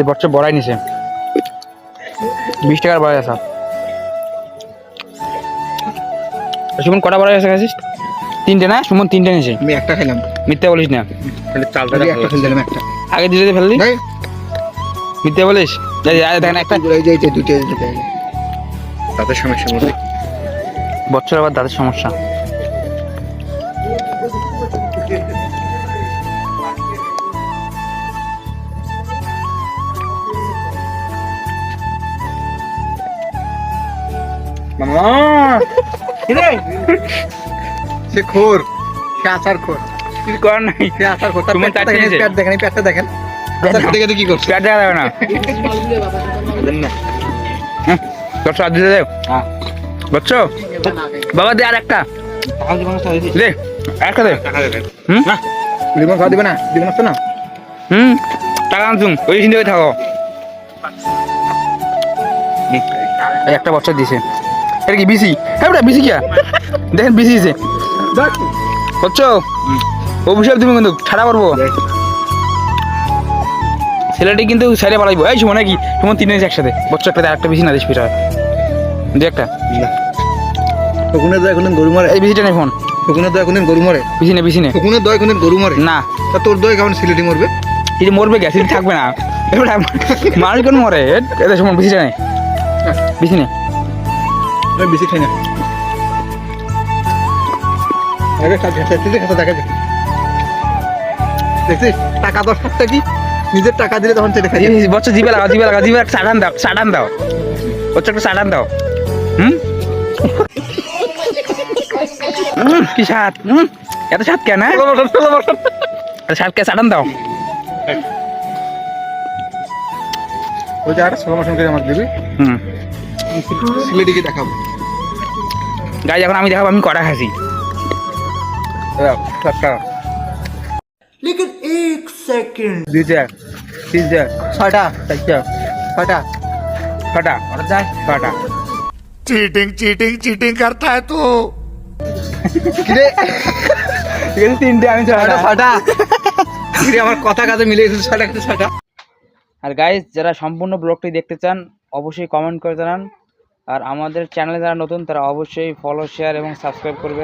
বচ্চা বড়াই নিছে 20 টাকার বড়াই আছে সুমন কটা বড়াই আছে খাইছিস 3টে না সুমন 3টে নিছে আমি একটা খেলাম মিথ্যা বলিস না খালি চালটা একটা ফেল দিলাম একটা আগে দিতে ফেললি মিথ্যা বলিস দেখেন একটা এই যে দুটো তাদের সমস্যা মধ্যে বচ্চার আবার দাঁতের সমস্যা মামা সে খোর সে আচার খোর কিছু করার নাই সে আচার খোর তুমি তার পেট দেখেন এই পেটটা দেখেন আচার খেতে খেতে কি করছে পেট দেখা যাবে না তোর সাথে দিতে দেব বচ্চ বাবা দে আর একটা দে একটা দে লিমন খাওয়া দিবে না দিবেন না টাকা আনছুম ওই চিন্তা করে থাকো এই একটা বছর দিছে এটা কি বিসি হ্যাঁ বেটা বিসি কিয়া দেখেন বিসি দিছে বচ্চ অভিশাপ তুমি কিন্তু ছাড়া পারবো ছেলেটি কিন্তু সাইডে পালাইবো এই সুমন নাকি সুমন 3 নিয়েছে একসাথে বচ্চা একটা একটা বেশি না দিস পিঠা দে একটা ফকুনের দয় কোনদিন গরু মরে এই বিসিটা নেই ফোন ফকুনের দয় কোনদিন গরু মরে বিসি নে ফকুনের দয় কোনদিন গরু মরে না তা তোর দয় কেমন সিলেটি মরবে যদি মরবে গ্যাস থাকবে না এবার মানুষ কোন মরে এটা সুমন বিসিটা নেই বিসি নে আমি বেশি খাই না আগে খাতা দেখা যায় দেখছিস টাকা 10 টাকা কি নিজের টাকা দিলে তখন সেটা খাই বচ্চা জিবে লাগা জিবে একটা সাডান দাও বচ্চা একটা সাডান দাও কি স্বাদ এত স্বাদ কেন স্বাদ কে সাডান দাও ওই যে একটা 16 মাস করে আমাকে দিবি সিলেটিকে দেখাবো গাই এখন আমি দেখাবো আমি কটা খাসি लेकिन 1 सेकंड দিতে দিতে ছটা আচ্ছা ছটা ছটা ছটা चीटिंग करता है तू কিরে ঠিক আছে 3টে আমি ছটা কিরে আমার কথা কাজে মিলে গেছে ছটা আর গাইস যারা সম্পূর্ণ ব্লগটি দেখতে চান অবশ্যই কমেন্ট করে জানান আর আমাদের চ্যানেলে যারা নতুন তারা অবশ্যই ফলো শেয়ার এবং সাবস্ক্রাইব করবে